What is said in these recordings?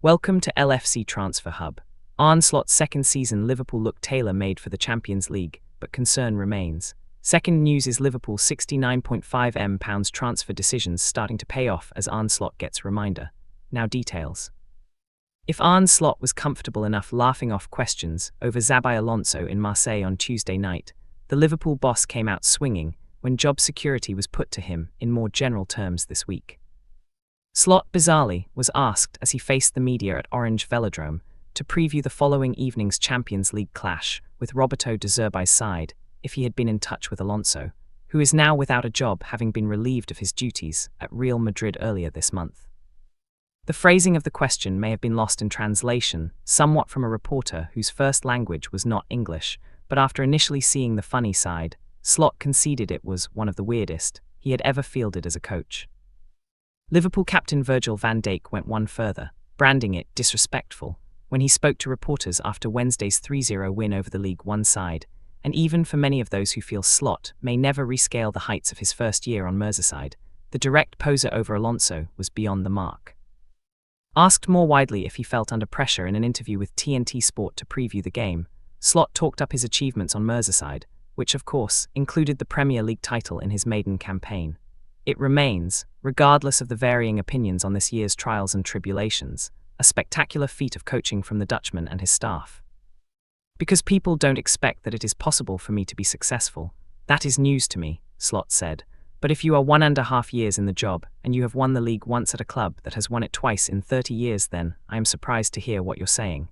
Welcome to LFC Transfer Hub. Arne Slot's second season Liverpool look tailor-made for the Champions League, but concern remains. Second news is Liverpool's £69.5 million transfer decisions starting to pay off as Arne Slot gets reminder. Now details. If Arne Slot was comfortable enough laughing off questions over Xabi Alonso in Marseille on Tuesday night, the Liverpool boss came out swinging when job security was put to him in more general terms this week. Slot, bizarrely, was asked as he faced the media at Orange Velodrome to preview the following evening's Champions League clash with Roberto De Zerbi's side if he had been in touch with Alonso, who is now without a job having been relieved of his duties at Real Madrid earlier this month. The phrasing of the question may have been lost in translation, somewhat from a reporter whose first language was not English, but after initially seeing the funny side, Slot conceded it was one of the weirdest he had ever fielded as a coach. Liverpool captain Virgil van Dijk went one further, branding it disrespectful, when he spoke to reporters after Wednesday's 3-0 win over the League One side, and even for many of those who feel Slot may never rescale the heights of his first year on Merseyside, the direct poser over Alonso was beyond the mark. Asked more widely if he felt under pressure in an interview with TNT Sport to preview the game, Slot talked up his achievements on Merseyside, which of course included the Premier League title in his maiden campaign. It remains, regardless of the varying opinions on this year's trials and tribulations, a spectacular feat of coaching from the Dutchman and his staff. Because people don't expect that it is possible for me to be successful, that is news to me, Slot said. But if you are 1.5 years in the job and you have won the league once at a club that has won it twice in 30 years, then I am surprised to hear what you're saying.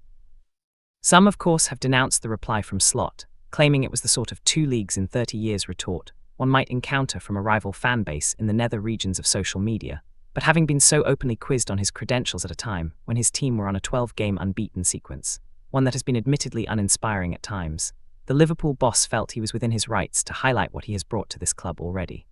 Some, of course, have denounced the reply from Slot, claiming it was the sort of 2 leagues in 30 years retort one might encounter from a rival fan base in the nether regions of social media, but having been so openly quizzed on his credentials at a time when his team were on a 12-game unbeaten sequence, one that has been admittedly uninspiring at times, the Liverpool boss felt he was within his rights to highlight what he has brought to this club already.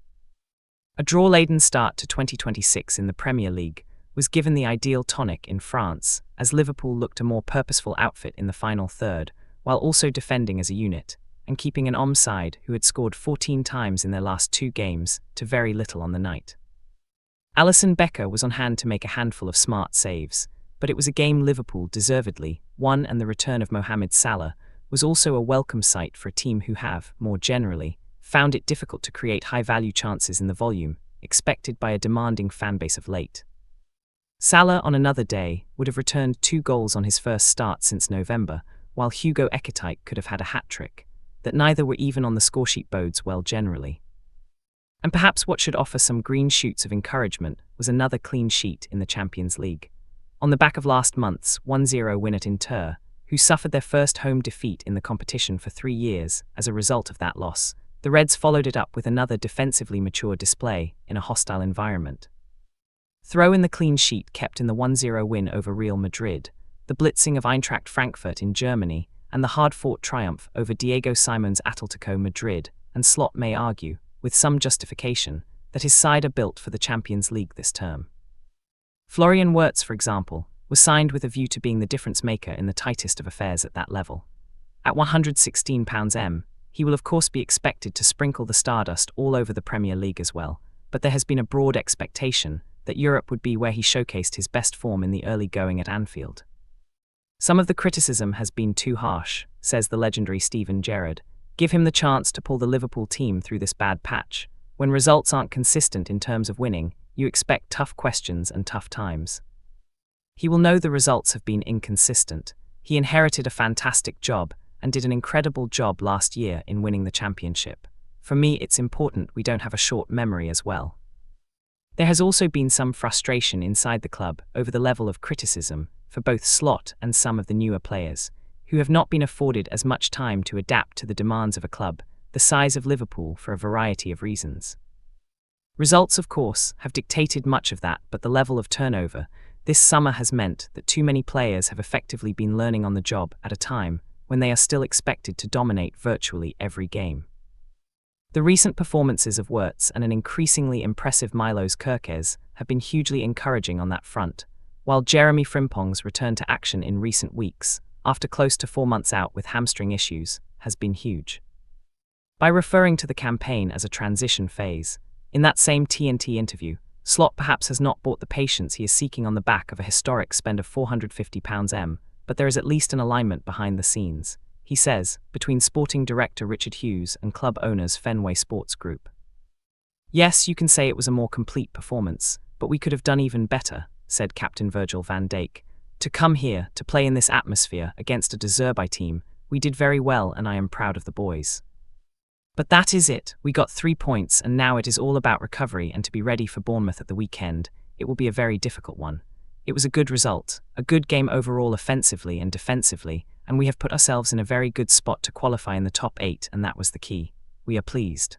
A draw-laden start to 2026 in the Premier League was given the ideal tonic in France as Liverpool looked a more purposeful outfit in the final third, while also defending as a unit, and keeping an side who had scored 14 times in their last 2 games to very little on the night. Alisson Becker was on hand to make a handful of smart saves, but it was a game Liverpool deservedly won, and the return of Mohamed Salah was also a welcome sight for a team who have, more generally, found it difficult to create high-value chances in the volume expected by a demanding fanbase of late. Salah, on another day, would have returned 2 goals on his first start since November, while Hugo Ekitike could have had a hat-trick. That neither were even on the scoresheet bodes well generally. And perhaps what should offer some green shoots of encouragement was another clean sheet in the Champions League. On the back of last month's 1-0 win at Inter, who suffered their first home defeat in the competition for 3 years as a result of that loss, the Reds followed it up with another defensively mature display in a hostile environment. Throw in the clean sheet kept in the 1-0 win over Real Madrid, the blitzing of Eintracht Frankfurt in Germany, and the hard-fought triumph over Diego Simon's Atletico Madrid, and Slot may argue, with some justification, that his side are built for the Champions League this term. Florian Wirtz, for example, was signed with a view to being the difference-maker in the tightest of affairs at that level. At £116 he will of course be expected to sprinkle the stardust all over the Premier League as well, but there has been a broad expectation that Europe would be where he showcased his best form in the early going at Anfield. Some of the criticism has been too harsh, says the legendary Steven Gerrard. Give him the chance to pull the Liverpool team through this bad patch. When results aren't consistent in terms of winning, you expect tough questions and tough times. He will know the results have been inconsistent. He inherited a fantastic job and did an incredible job last year in winning the championship. For me, it's important we don't have a short memory as well. There has also been some frustration inside the club over the level of criticism for both Slot and some of the newer players, who have not been afforded as much time to adapt to the demands of a club the size of Liverpool for a variety of reasons. Results, of course, have dictated much of that, but the level of turnover this summer has meant that too many players have effectively been learning on the job at a time when they are still expected to dominate virtually every game. The recent performances of Wirtz and an increasingly impressive Milos Kerkez have been hugely encouraging on that front, while Jeremy Frimpong's return to action in recent weeks, after close to 4 months out with hamstring issues, has been huge. By referring to the campaign as a transition phase, in that same TNT interview, Slot perhaps has not bought the patience he is seeking on the back of a historic spend of £450 but there is at least an alignment behind the scenes, he says, between sporting director Richard Hughes and club owners Fenway Sports Group. Yes, you can say it was a more complete performance, but we could have done even better, said Captain Virgil van Dijk. To come here, to play in this atmosphere against a De Zerbi team, we did very well and I am proud of the boys. But that is it, we got 3 points and now it is all about recovery and to be ready for Bournemouth at the weekend. It will be a very difficult one. It was a good result, a good game overall offensively and defensively, and we have put ourselves in a very good spot to qualify in the top 8 and that was the key. We are pleased.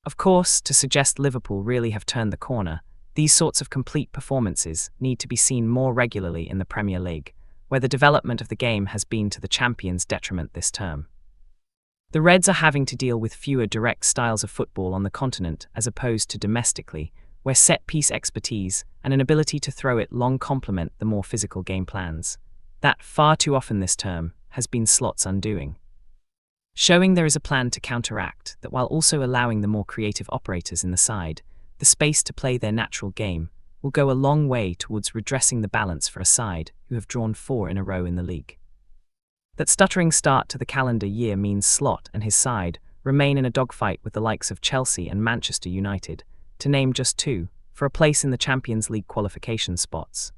Of course, to suggest Liverpool really have turned the corner, these sorts of complete performances need to be seen more regularly in the Premier League, where the development of the game has been to the champions' detriment this term. The Reds are having to deal with fewer direct styles of football on the continent as opposed to domestically, where set-piece expertise and an ability to throw it long complement the more physical game plans. That, far too often this term, has been Slot's undoing. Showing there is a plan to counteract that while also allowing the more creative operators in the side the space to play their natural game will go a long way towards redressing the balance for a side who have drawn 4 in a row in the league. That stuttering start to the calendar year means Slot and his side remain in a dogfight with the likes of Chelsea and Manchester United, to name just 2, for a place in the Champions League qualification spots.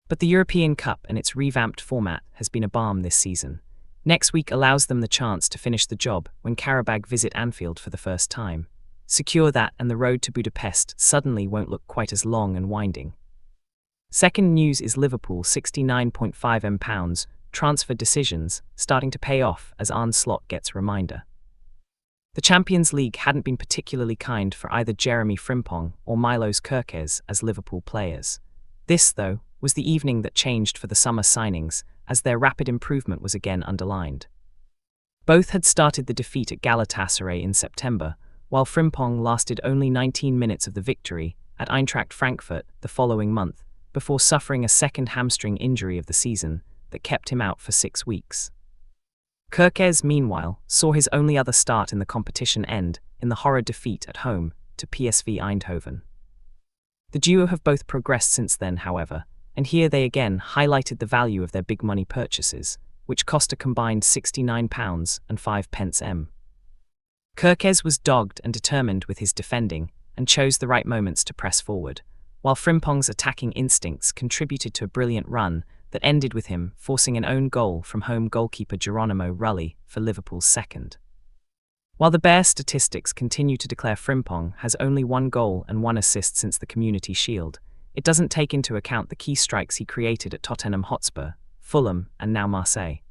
But the European Cup and its revamped format has been a balm this season. Next week allows them the chance to finish the job when Qarabag visit Anfield for the first time. Secure that and the road to Budapest suddenly won't look quite as long and winding. Second news is Liverpool £69.5 transfer decisions starting to pay off as Arne Slot gets a reminder. The Champions League hadn't been particularly kind for either Jeremy Frimpong or Milos Kerkez as Liverpool players. This, though, was the evening that changed for the summer signings as their rapid improvement was again underlined. Both had started the defeat at Galatasaray in September, while Frimpong lasted only 19 minutes of the victory at Eintracht Frankfurt the following month, before suffering a second hamstring injury of the season that kept him out for 6 weeks. Kerkez, meanwhile, saw his only other start in the competition end in the horror defeat at home to PSV Eindhoven. The duo have both progressed since then, however, and here they again highlighted the value of their big money purchases, which cost a combined £69.05. Kerkez was dogged and determined with his defending and chose the right moments to press forward, while Frimpong's attacking instincts contributed to a brilliant run that ended with him forcing an own goal from home goalkeeper Geronimo Rulli for Liverpool's second. While the bare statistics continue to declare Frimpong has only 1 goal and 1 assist since the Community Shield, it doesn't take into account the key strikes he created at Tottenham Hotspur, Fulham, and now Marseille.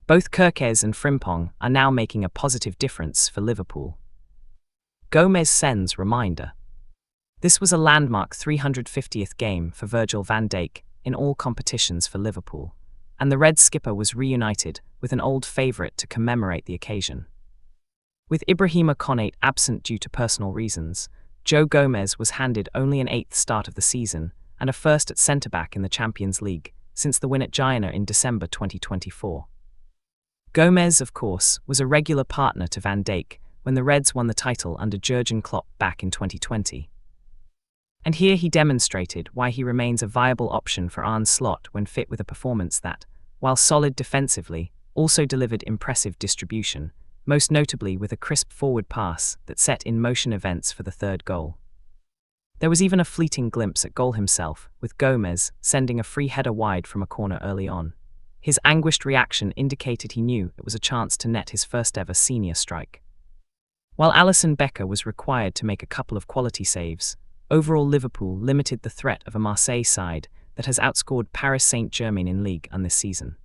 Both Kerkez and Frimpong are now making a positive difference for Liverpool. Gomez sends reminder. This was a landmark 350th game for Virgil van Dijk in all competitions for Liverpool, and the Red skipper was reunited with an old favourite to commemorate the occasion. With Ibrahima Konate absent due to personal reasons, Joe Gomez was handed only an 8th start of the season and a first at centre-back in the Champions League since the win at Girona in December 2024. Gomez, of course, was a regular partner to Van Dijk when the Reds won the title under Jurgen Klopp back in 2020. And here he demonstrated why he remains a viable option for Arne Slot when fit with a performance that, while solid defensively, also delivered impressive distribution, most notably with a crisp forward pass that set in motion events for the 3rd goal. There was even a fleeting glimpse at goal himself, with Gomez sending a free header wide from a corner early on. His anguished reaction indicated he knew it was a chance to net his first ever senior strike. While Alisson Becker was required to make a couple of quality saves, overall Liverpool limited the threat of a Marseille side that has outscored Paris Saint-Germain in Ligue 1 this season.